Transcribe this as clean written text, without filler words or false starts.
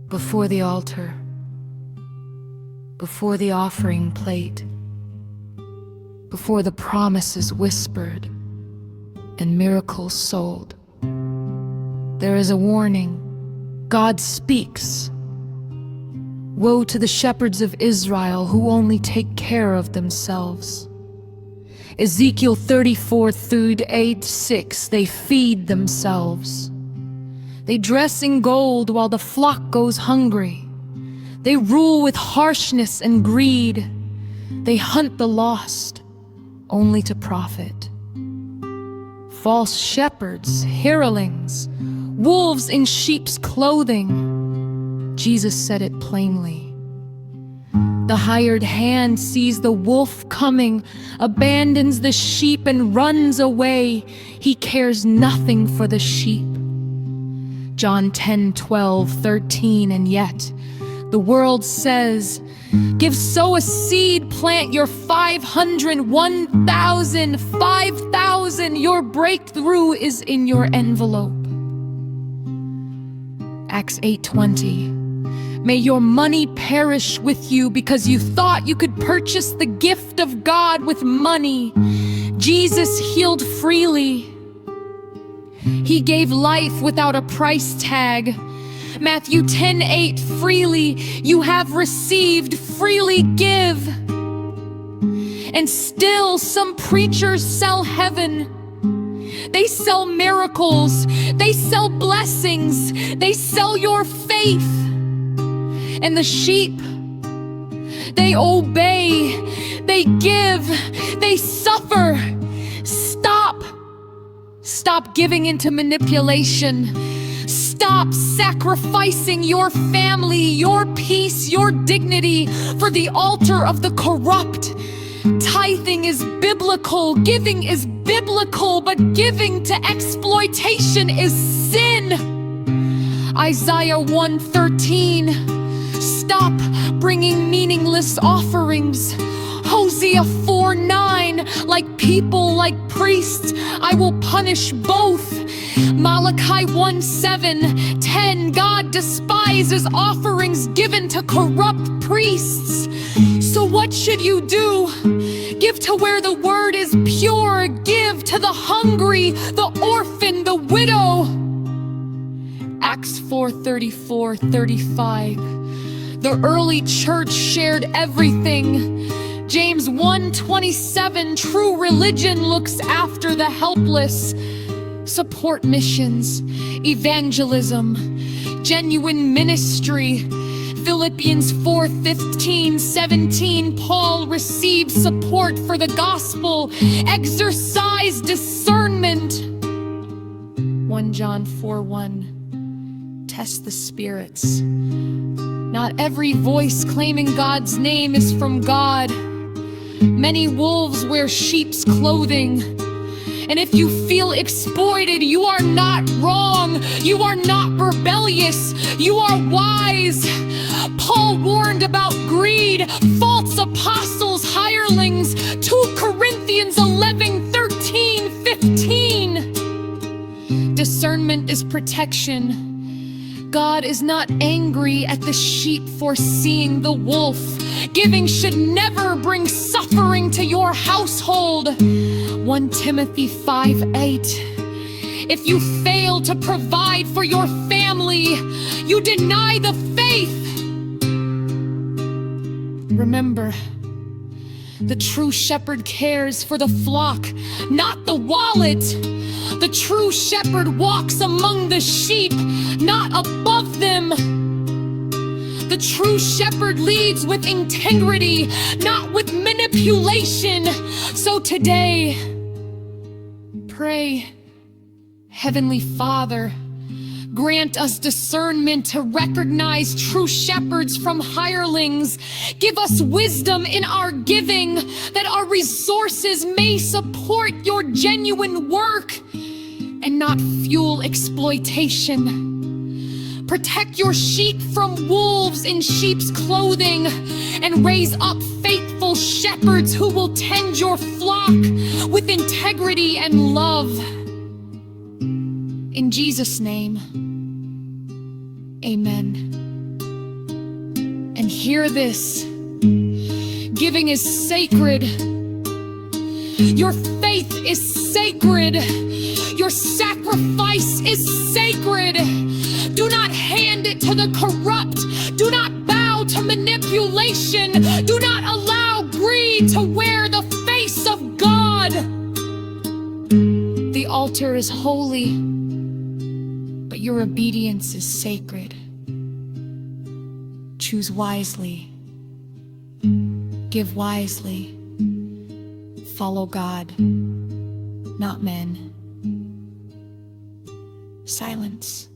Before the altar, before the offering plate, before the promises whispered and miracles sold, there is a warning. God speaks. Woe to the shepherds of Israel who only take care of themselves. Ezekiel 34:8-6, they feed themselves. They dress in gold while the flock goes hungry. They rule with harshness and greed. They hunt the lost, only to profit. False shepherds, hirelings, wolves in sheep's clothing. Jesus said it plainly. The hired hand sees the wolf coming, abandons the sheep and runs away. He cares nothing for the sheep. John 10:12-13, and yet the world says, give, sow a seed, plant your 500, 1,000, 5,000. Your breakthrough is in your envelope. Acts 8:20. May your money perish with you because you thought you could purchase the gift of God with money. Jesus healed freely. He gave life without a price tag. Matthew 10:8, freely you have received, freely give. And still some preachers sell heaven. They sell miracles, they sell blessings, they sell your faith. And the sheep, they obey, they give, they suffer. Stop giving into manipulation. Stop sacrificing your family, your peace, your dignity for the altar of the corrupt. Tithing is biblical, giving is biblical, but giving to exploitation is sin. Isaiah 1:13. Stop bringing meaningless offerings. Hosea 4:9. Like people, like priests, I will punish both. Malachi 1:7-10. God despises offerings given to corrupt priests. So what should you do? Give to where the word is pure. Give to the hungry, the orphan, the widow. Acts 4:34-35. The early church shared everything. James 1:27, true religion looks after the helpless. Support missions, evangelism, genuine ministry. Philippians 4:15-17, Paul received support for the gospel. Exercise discernment. 1 John 4:1, test the spirits. Not every voice claiming God's name is from God. Many wolves wear sheep's clothing. And if you feel exploited, you are not wrong. You are not rebellious. You are wise. Paul warned about greed, false apostles, hirelings. 2 Corinthians 11:13-15. Discernment is protection. God is not angry at the sheep for seeing the wolf. Giving should never bring suffering to your household. 1 Timothy 5:8. If you fail to provide for your family, you deny the faith. Remember, the true shepherd cares for the flock, not the wallet. The true shepherd walks among the sheep, not above them. The true shepherd leads with integrity, not with manipulation. So today, pray, Heavenly Father, grant us discernment to recognize true shepherds from hirelings. Give us wisdom in our giving, that our resources may support your genuine work and not fuel exploitation. Protect your sheep from wolves in sheep's clothing, and raise up faithful shepherds who will tend your flock with integrity and love. In Jesus' name, amen. Hear this. Giving is sacred. Your faith is sacred. Your sacrifice is sacred. Do not hand it to the corrupt. Do not bow to manipulation. Do not allow greed to wear the face of God. The altar is holy, but your obedience is sacred. Choose wisely. Give wisely. Follow God, not men. Silence.